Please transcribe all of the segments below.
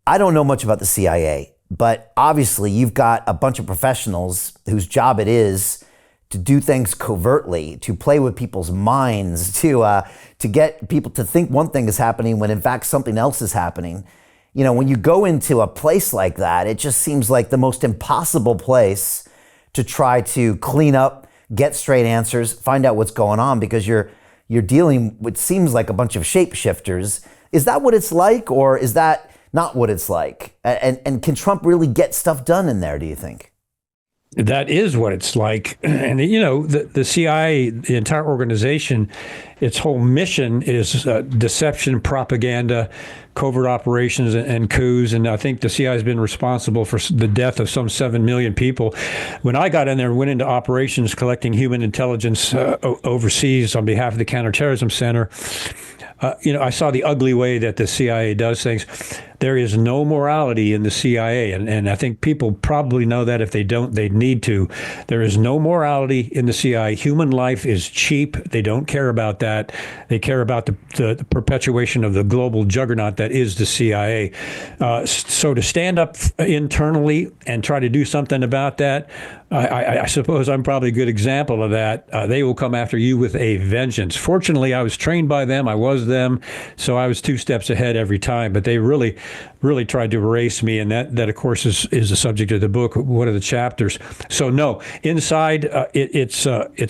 I don't know much about the CIA, but obviously you've got a bunch of professionals whose job it is to do things covertly, to play with people's minds, to get people to think one thing is happening when in fact something else is happening. You know, when you go into a place like that, it just seems like the most impossible place to try to clean up, get straight answers, find out what's going on, because you're dealing with seems like a bunch of shapeshifters. Is that what it's like, or is that not what it's like? And can Trump really get stuff done in there, do you think? That is what it's like. And, you know, the CIA, the entire organization, its whole mission is deception, propaganda, covert operations, and coups. And I think the CIA has been responsible for the death of some 7 million people. When I got in there and went into operations collecting human intelligence overseas on behalf of the Counterterrorism Center, I saw the ugly way that the CIA does things. There is no morality in the CIA, and I think people probably know that. If they don't, they need to. There is no morality in the CIA. Human life is cheap. They don't care about that. They care about the perpetuation of the global juggernaut that is the CIA. So to stand up internally and try to do something about that, I suppose I'm probably a good example of that. They will come after you with a vengeance. Fortunately, I was trained by them. I was them. So I was 2 steps ahead every time. But they really tried to erase me. And that of course, is the subject of the book, one of the chapters. So no, inside it's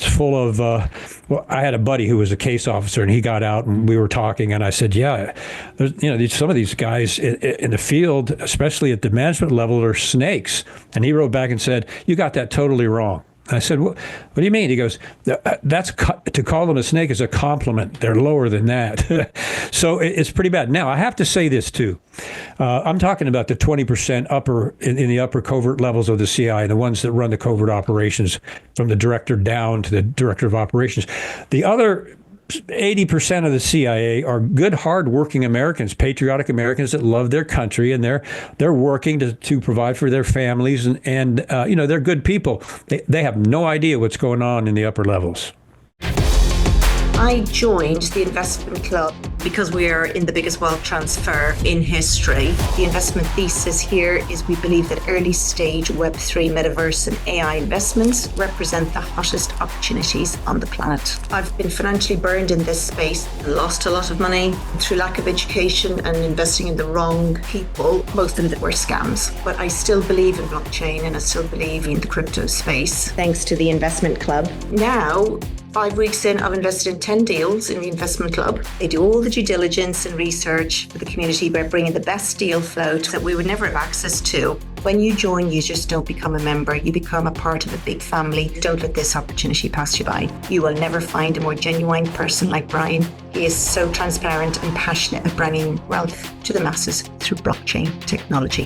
full of, well, I had a buddy who was a case officer, and he got out and we were talking, and I said, yeah, some of these guys in the field, especially at the management level, are snakes. And he wrote back and said, you got that totally wrong. I said, what do you mean? He goes, that's to call them a snake is a compliment. They're lower than that. So it's pretty bad. Now, I have to say this, too. I'm talking about the 20% in the upper covert levels of the CIA, the ones that run the covert operations from the director down to the director of operations. The other 80% of the CIA are good, hard-working Americans, patriotic Americans that love their country, and they're working to provide for their families, and they're good people. They have no idea what's going on in the upper levels. I joined the investment club because we are in the biggest wealth transfer in history. The investment thesis here is we believe that early stage Web3, metaverse and AI investments represent the hottest opportunities on the planet. I've been financially burned in this space, lost a lot of money through lack of education and investing in the wrong people, most of them were scams. But I still believe in blockchain and I still believe in the crypto space, thanks to the investment club. Now, 5 weeks in, I've invested in 10 deals in the investment club. They do all the due diligence and research for the community by bringing the best deal flow that we would never have access to. When you join, you just don't become a member. You become a part of a big family. Don't let this opportunity pass you by. You will never find a more genuine person like Brian. He is so transparent and passionate at bringing wealth to the masses through blockchain technology.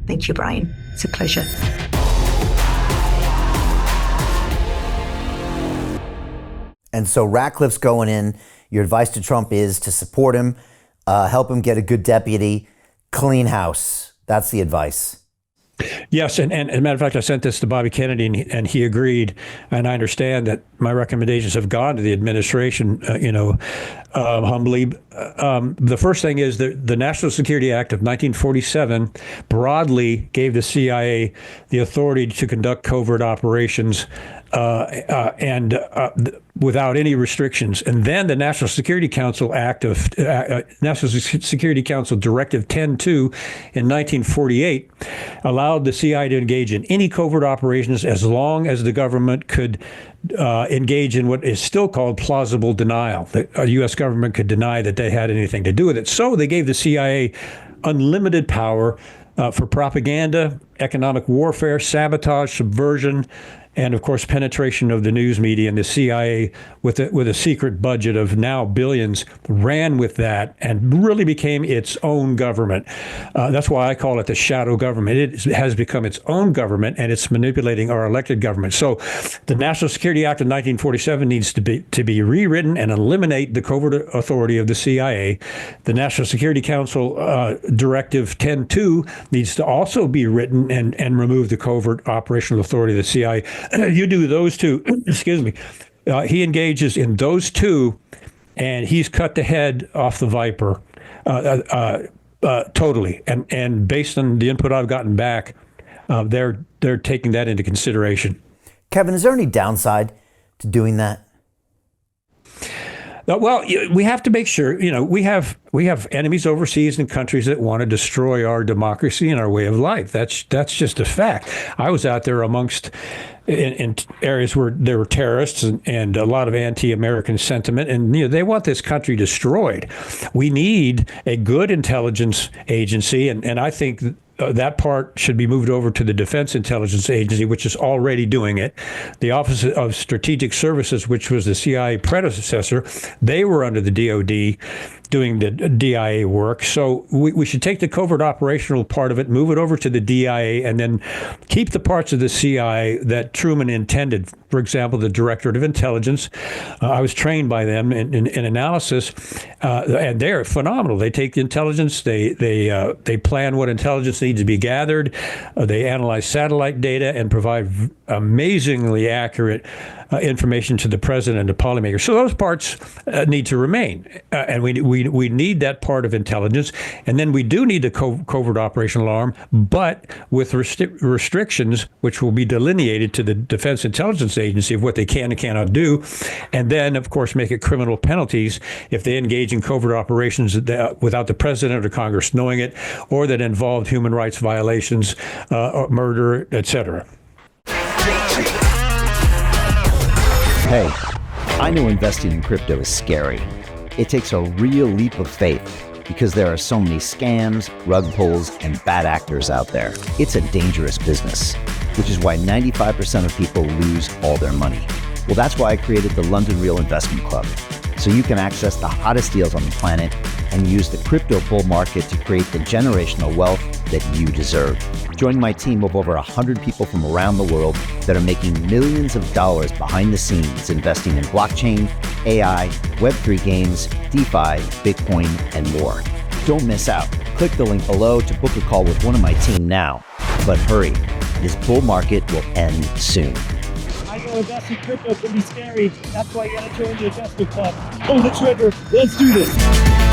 Thank you, Brian. It's a pleasure. And so Ratcliffe's going in. Your advice to Trump is to support him, help him get a good deputy, clean house. That's the advice. Yes, and as a matter of fact, I sent this to Bobby Kennedy, and he agreed. And I understand that my recommendations have gone to the administration, humbly. The first thing is the National Security Act of 1947 broadly gave the CIA the authority to conduct covert operations without any restrictions. And then the National Security Council National Security Council Directive 10-2 in 1948 allowed the CIA to engage in any covert operations as long as the government could engage in what is still called plausible denial. The U.S. government could deny that they had anything to do with it. So they gave the CIA unlimited power for propaganda, economic warfare, sabotage, subversion, and of course, penetration of the news media. And the CIA, with a secret budget of now billions, ran with that and really became its own government. That's why I call it the shadow government. It has become its own government, and it's manipulating our elected government. So the National Security Act of 1947 needs to be rewritten and eliminate the covert authority of the CIA. The National Security Council Directive 10-2 needs to also be written and remove the covert operational authority of the CIA. You do those two, excuse me. He engages in those two, and he's cut the head off the viper. Totally. And based on the input I've gotten back, they're taking that into consideration. Kevin, is there any downside to doing that? Well, we have to make sure, we have enemies overseas in countries that want to destroy our democracy and our way of life. That's just a fact. I was out there in areas where there were terrorists and a lot of anti-American sentiment, and they want this country destroyed. We need a good intelligence agency, and I think that part should be moved over to the Defense Intelligence Agency, which is already doing it. The Office of Strategic Services, which was the CIA predecessor, they were under the DOD doing the DIA work. So we should take the covert operational part of it, move it over to the DIA, and then keep the parts of the CIA that Truman intended. For example, the Directorate of Intelligence. I was trained by them in analysis, and they're phenomenal. They take the intelligence, they plan what intelligence needs to be gathered, they analyze satellite data and provide amazingly accurate information to the president and to policymakers. So those parts need to remain, and we need that part of intelligence. And then we do need the covert operational arm, but with restrictions which will be delineated to the Defense Intelligence Agency of what they can and cannot do, and then of course make it criminal penalties if they engage in covert operations without the president or Congress knowing it, or that involved human rights violations, or murder, etc. Hey, I know investing in crypto is scary. It takes a real leap of faith because there are so many scams, rug pulls, and bad actors out there. It's a dangerous business, which is why 95% of people lose all their money. Well, that's why I created the London Real Investment Club, so you can access the hottest deals on the planet and use the crypto bull market to create the generational wealth that you deserve. Join my team of over 100 people from around the world that are making millions of dollars behind the scenes investing in blockchain, AI, Web3 games, DeFi, Bitcoin, and more. Don't miss out. Click the link below to book a call with one of my team now. But hurry, this bull market will end soon. I know investing in crypto can be scary. That's why you gotta join the investment club. Pull the trigger. Let's do this.